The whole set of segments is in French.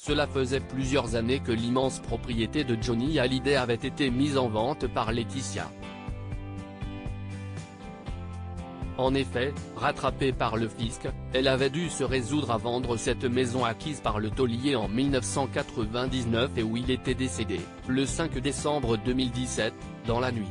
Cela faisait plusieurs années que l'immense propriété de Johnny Hallyday avait été mise en vente par Laetitia. En effet, rattrapée par le fisc, elle avait dû se résoudre à vendre cette maison acquise par le taulier en 1999 et où il était décédé, le 5 décembre 2017, dans la nuit.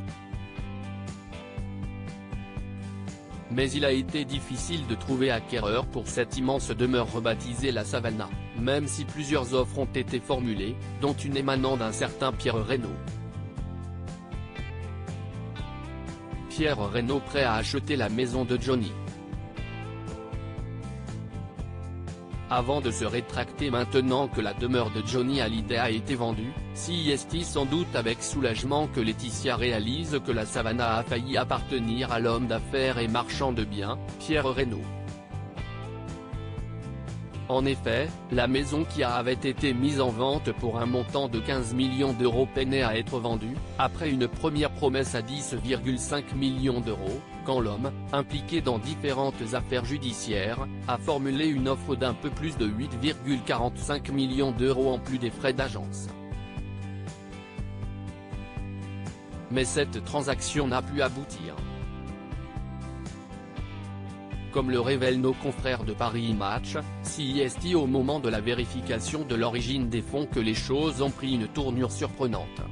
Mais il a été difficile de trouver acquéreur pour cette immense demeure rebaptisée la Savannah, même si plusieurs offres ont été formulées, dont une émanant d'un certain Pierre Reynaud. Pierre Reynaud prêt à acheter la maison de Johnny. Avant de se rétracter maintenant que la demeure de Johnny Hallyday a été vendue, CIST sans doute avec soulagement que Laetitia réalise que la Savannah a failli appartenir à l'homme d'affaires et marchand de biens, Pierre Reynaud. En effet, la maison qui avait été mise en vente pour un montant de 15 millions d'euros peinait à être vendue, après une première promesse à 10,5 millions d'euros, quand l'homme, impliqué dans différentes affaires judiciaires, a formulé une offre d'un peu plus de 8,45 millions d'euros en plus des frais d'agence. Mais cette transaction n'a pu aboutir. Comme le révèlent nos confrères de Paris Match, CIST au moment de la vérification de l'origine des fonds que les choses ont pris une tournure surprenante.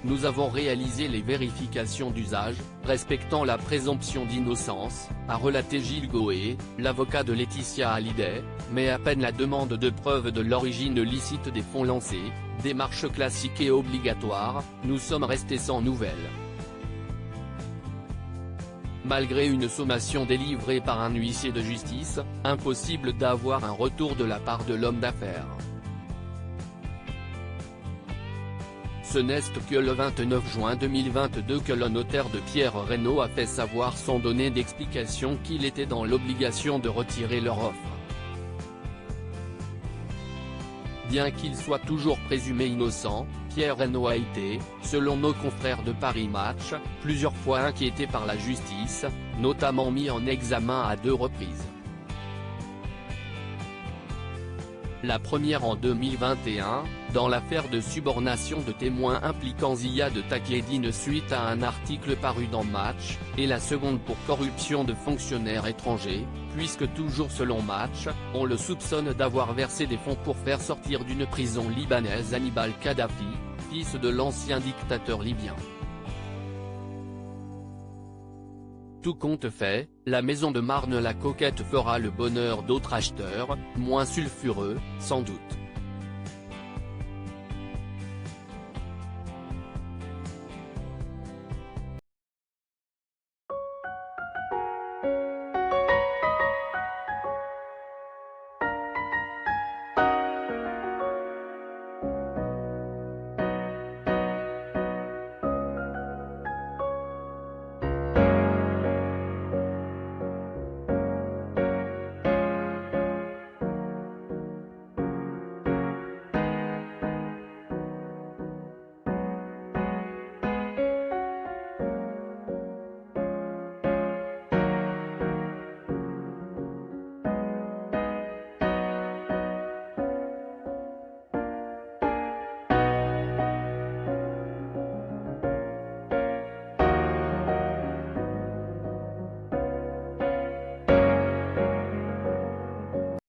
Nous avons réalisé les vérifications d'usage, respectant la présomption d'innocence, a relaté Gilles Goé, l'avocat de Laetitia Hallyday, mais à peine la demande de preuve de l'origine licite des fonds lancée, démarche classique et obligatoire, nous sommes restés sans nouvelles. Malgré une sommation délivrée par un huissier de justice, impossible d'avoir un retour de la part de l'homme d'affaires. Ce n'est que le 29 juin 2022 que le notaire de Pierre Reynaud a fait savoir sans donner d'explication qu'il était dans l'obligation de retirer leur offre. Bien qu'il soit toujours présumé innocent, Pierre Reynaud a été, selon nos confrères de Paris Match, plusieurs fois inquiété par la justice, notamment mis en examen à 2 reprises. La première en 2021, dans l'affaire de subornation de témoins impliquant Ziad Takieddine suite à un article paru dans Match, et la seconde pour corruption de fonctionnaires étrangers, puisque toujours selon Match, on le soupçonne d'avoir versé des fonds pour faire sortir d'une prison libanaise Hannibal Kadhafi, fils de l'ancien dictateur libyen. Tout compte fait, la maison de Marne-la-Coquette fera le bonheur d'autres acheteurs, moins sulfureux, sans doute.